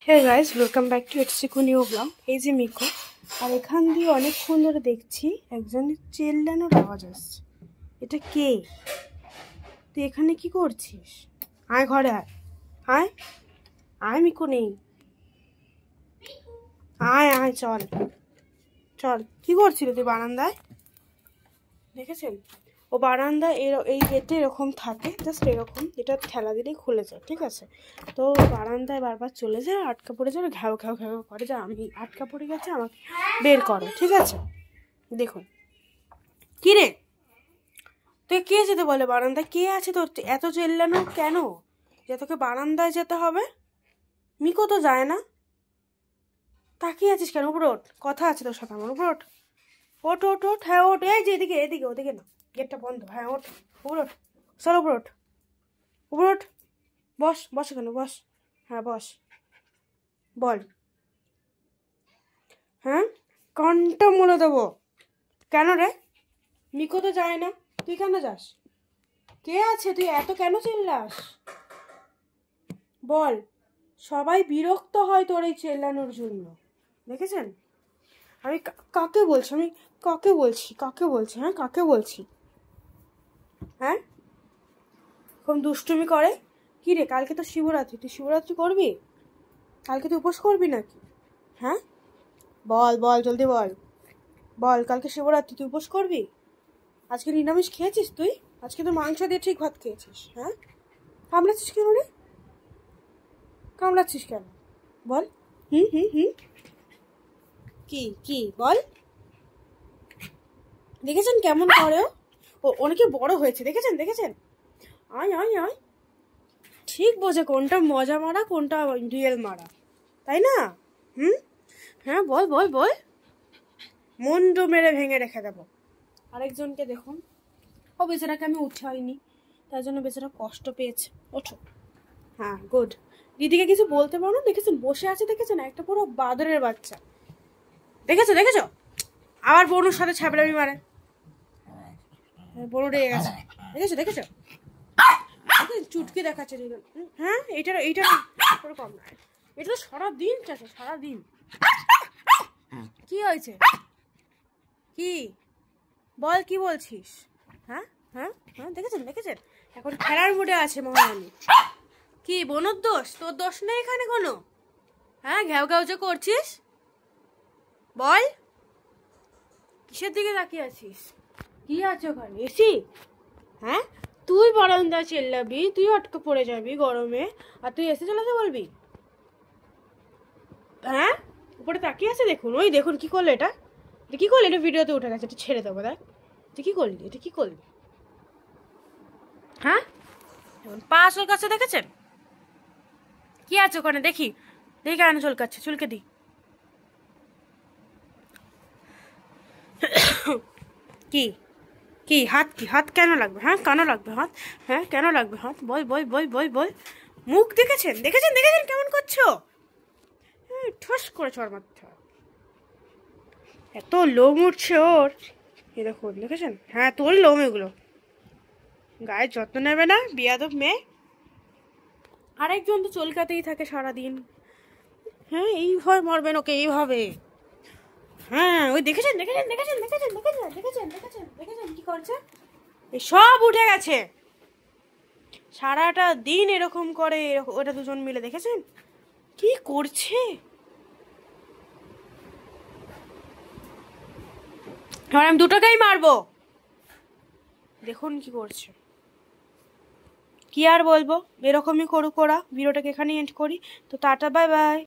Hey guys, welcome back to ইটসিকু new blog. এই যে মিকো, আর এখান দিয়ে অনেকক্ষণ ধরে দেখছি একজনের চেল্লানোর আওয়াজ আসছে। এটা কে? তুই এখানে কি করছিস? আয় ঘরে আয়, আয় আয়, মিকো নেই, আয় আয়, চল চল। কি করছিল তুই বারান্দায়? দেখেছেন, ও বারান্দায় এই গেটে এরকম থাকে, জাস্ট এরকম, এটা ঠেলা দিলেই খুলে যায়, ঠিক আছে? তো বারান্দায় বারবার চলে যায়, আটকা পড়ে যাবে, ঘ্যাও ঘ্যাও ঘ্যাও করে, যে আমি আটকা পড়ে গেছে, আমাকে বের করো, ঠিক আছে? দেখুন, কি রে তুই, কে যেতে বলে বারান্দায়? কে আছে তোর এত চেল্লানো কেন যে তোকে বারান্দায় যেতে হবে? মিকো তো যায় না, তাকিয়ে আছিস কেন? উপর ওঠ, কথা আছে তোর সাথে আমার, উপর ওঠ, ওঠ ওঠ ওঠ, হ্যাঁ ওঠ, এই যে এদিকে এদিকে, ওদিকে না, গেটটা বন্ধ, হ্যাঁ ওঠ, উপর ওঠ, চল উপর ওঠ, উপর ওঠ, বস, বস এখানে বস, হ্যাঁ বস, বল। হ্যাঁ, কণ্ঠটা মুলে দেবো। কেন রে? মিকো তো যায় না, তুই কেন যাস? কে আছে? তুই এত কেন চিল্লাস? বল। সবাই বিরক্ত হয় তোর এই চেল্লানোর জন্য, দেখেছেন? আমি কাকে বলছি? আমি কাকে বলছি? কাকে বলছি? হ্যাঁ, কাকে বলছি? হ্যাঁ, খুব দুষ্টুমি করে। কি রে, কালকে তো শিবরাত্রি, তুই শিবরাত্রি করবি? কালকে তুই উপোস করবি নাকি? হ্যাঁ, বল বল, জলদি বল, বল, কালকে শিবরাত্রি, তুই উপোস করবি? আজকে নিরামিষ খেয়েছিস তুই? আজকে তো মাংস দিয়ে ঠিক ভাত খেয়েছিস। হ্যাঁ, কামড়াচ্ছিস কেন রে? কামড়াচ্ছিস কেন? বল। হুম হুম হুম, কি কি বল। দেখেছেন কেমন করে? ও অনেকে বড় হয়েছে, দেখেছেন দেখেছেন? আয় আয় আয়, ঠিক বোঝে কোনটা মজা মারা, কোনটা রিয়েল মারা, তাই না? হুম, হ্যাঁ বল বল বল, মুন্ডু মেরে ভেঙে রেখে দেবো। আরেকজনকে দেখুন, ও বেচারাকে আমি উঠাইনি, তার জন্য বেচারা কষ্ট পেয়েছে। ওঠো, হ্যাঁ গুড। দিদিকে কিছু বলতে পারো না? দেখেছেন বসে আছে, দেখেছেন? একটা পুরো বাদরের বাচ্চা, দেখেছো দেখেছো? আবার বনুর সাথে ছ্যাবলামি মারে, বনু রেগে গেছে, দেখেছো দেখেছো? চুটকি দেখাচ্ছে। হ্যাঁ, এইটা এইটা কম না, এটা তো সারাদিন চাষে, সারাদিন। কি হয়েছে? কি বল, কি বলছিস? হ্যাঁ হ্যাঁ হ্যাঁ, দেখেছেন দেখেছেন? এখন খেলার মুডে আছে মহারানী। কি বনুর দোষ? তোর দোষ নেই এখানে কোনো। হ্যাঁ, ঘ্যাও ঘ্যাও যে করছিস, বল। কিসের দিকে তাকিয়ে আছিস? কি আছে ওখানে? এসি? হ্যাঁ, তুই বারান্দায় চেল্লাবি, তুই আটকে পড়ে যাবি গরমে, আর তুই এসে চালাতে বলবি? হ্যাঁ, উপরে তাকিয়ে আছে, দেখুন, ওই দেখুন কি করলো এটা, এটা কি করলি? এটা ভিডিওতে উঠে গেছে, এটা ছেড়ে দেবো, দেখ তুই কি করলি, এটা কি করলি? হ্যাঁ, পা চুলকাচ্ছে, দেখেছেন? কি আছে ওখানে? দেখি দেখি কেন চুলকাচ্ছে, চুলকে দি। কি কি হাত? কি হাত কেন লাগবে? হ্যাঁ, কেন লাগবে হাত? হ্যাঁ, কেন লাগবে হাত? বল বল বল বল বল। মুখ দেখেছেন দেখেছেন দেখেছেন কেমন করছো? ঠোস করে চড় মারতে হয়, এত লোম উঠছে ওর। এই দেখুন, দেখেছেন? হ্যাঁ, তোর লোম এগুলো, গায়ের যত্ন নেবে না, বিয়াদব মেয়ে। আরেকজন তো চলকাতেই থাকে সারাদিন। হ্যাঁ, এইভাবে মারবেন ওকে, এইভাবে। হ্যাঁ, ওই দেখেছেন দেখেছেন দেখেছেন দেখেছেন দেখেছেন দেখেছেন দেখেছেন দেখেছেন কি করছে? এই সব উঠে গেছে, সারাটা দিন এরকম করে, ওটা দুজন মিলে, দেখেছেন কি করছে? আর আমি দুটোকেই মারবো, দেখুন কি করছে। কি আর বলবো, এরকমই করুক ওরা। ভিডিওটাকে এখানেই এন্ড করি, তো টাটা, বাই বাই।